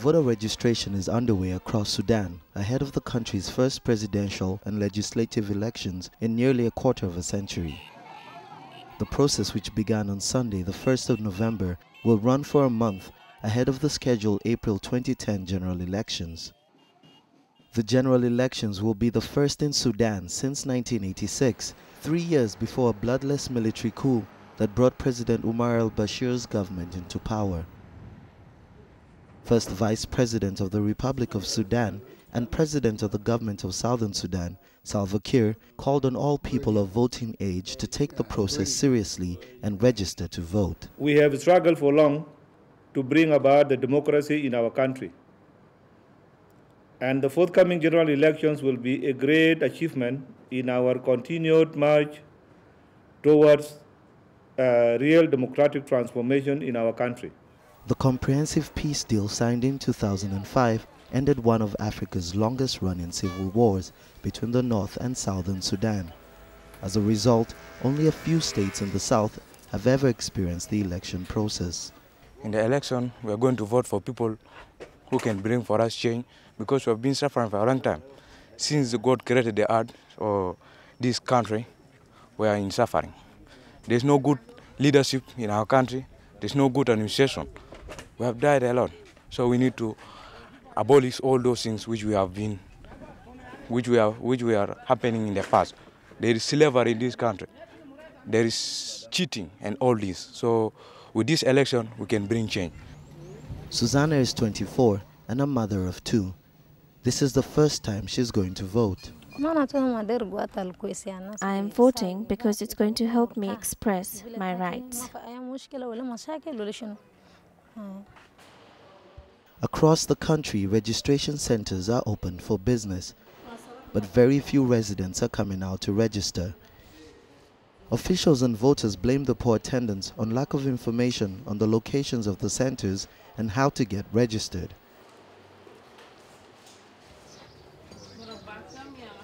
Voter registration is underway across Sudan ahead of the country's first presidential and legislative elections in nearly a quarter of a century. The process, which began on Sunday, the 1st of November, will run for a month ahead of the scheduled April 2010 general elections. The general elections will be the first in Sudan since 1986, 3 years before a bloodless military coup that brought President Omar al-Bashir's government into power. First Vice President of the Republic of Sudan and President of the government of Southern Sudan, Salva Kiir, called on all people of voting age to take the process seriously and register to vote. We have struggled for long to bring about the democracy in our country. And the forthcoming general elections will be a great achievement in our continued march towards real democratic transformation in our country. The comprehensive peace deal signed in 2005 ended one of Africa's longest-running civil wars between the North and Southern Sudan. As a result, only a few states in the South have ever experienced the election process. In the election, we are going to vote for people who can bring for us change, because we have been suffering for a long time. Since God created the earth or this country, we are in suffering. There's no good leadership in our country. There's no good administration. We have died a lot. So we need to abolish all those things which are happening in the past. There is slavery in this country. There is cheating and all this. So with this election, we can bring change. Susanna is 24 and a mother of 2. This is the first time she's going to vote. I am voting because it's going to help me express my rights. Across the country, registration centers are open for business, but very few residents are coming out to register. Officials and voters blame the poor attendance on lack of information on the locations of the centers and how to get registered.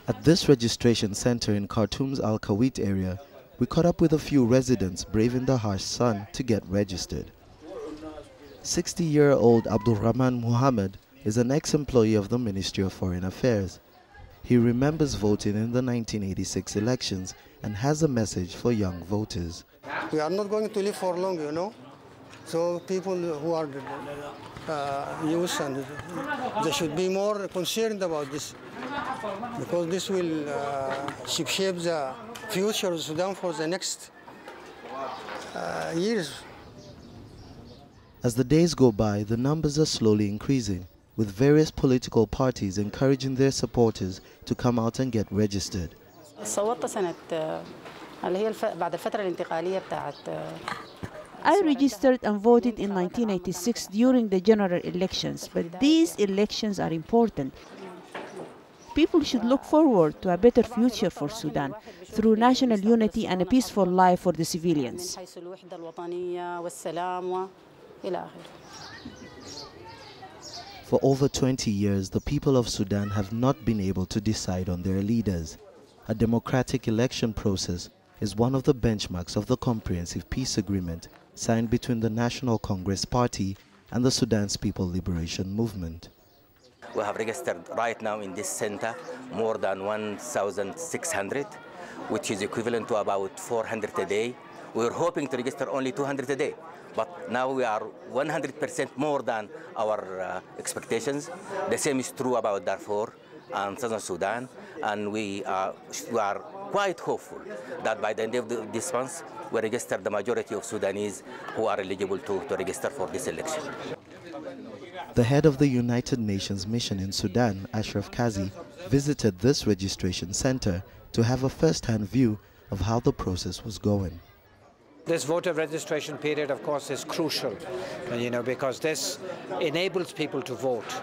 At this registration center in Khartoum's Al-Kawit area, we caught up with a few residents braving the harsh sun to get registered. 60-year-old Abdulrahman Muhammad is an ex-employee of the Ministry of Foreign Affairs. He remembers voting in the 1986 elections and has a message for young voters. We are not going to live for long, you know. So people who are youth, and they should be more concerned about this, because this will shape the future of Sudan for the next years. As the days go by, the numbers are slowly increasing, with various political parties encouraging their supporters to come out and get registered. I registered and voted in 1986 during the general elections, but these elections are important. People should look forward to a better future for Sudan through national unity and a peaceful life for the civilians. For over 20 years, the people of Sudan have not been able to decide on their leaders. A democratic election process is one of the benchmarks of the Comprehensive Peace Agreement signed between the National Congress Party and the Sudan's People Liberation Movement. We have registered right now in this center more than 1,600, which is equivalent to about 400 a day. We were hoping to register only 200 a day, but now we are 100% more than our expectations. The same is true about Darfur and Southern Sudan, and we are quite hopeful that by the end of this month, we register the majority of Sudanese who are eligible to register for this election. The head of the United Nations mission in Sudan, Ashraf Kazi, visited this registration center to have a first-hand view of how the process was going. This voter registration period, of course, is crucial, because this enables people to vote.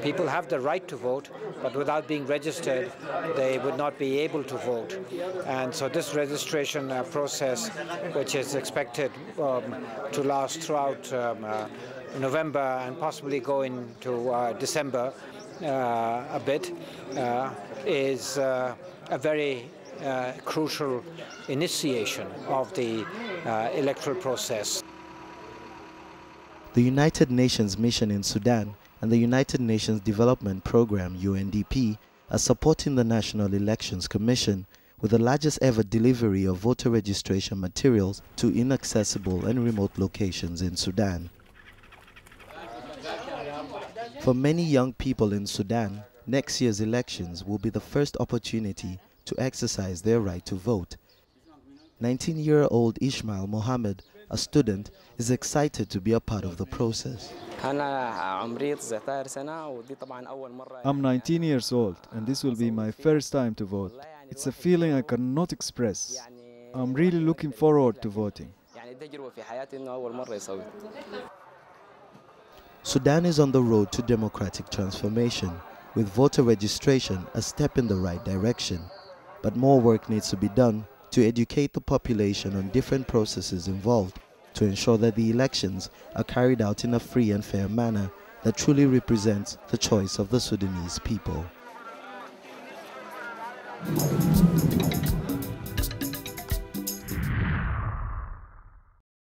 People have the right to vote, but without being registered, they would not be able to vote. And so this registration process, which is expected to last throughout November and possibly go into December a bit, is a very crucial initiation of the electoral process. The United Nations mission in Sudan and the United Nations Development Programme (UNDP) are supporting the National Elections Commission with the largest ever delivery of voter registration materials to inaccessible and remote locations in Sudan. For many young people in Sudan, next year's elections will be the first opportunity to exercise their right to vote. 19-year-old Ismail Mohammed, a student, is excited to be a part of the process. I'm 19 years old and this will be my first time to vote. It's a feeling I cannot express. I'm really looking forward to voting. Sudan is on the road to democratic transformation, with voter registration a step in the right direction. But more work needs to be done to educate the population on different processes involved to ensure that the elections are carried out in a free and fair manner that truly represents the choice of the Sudanese people.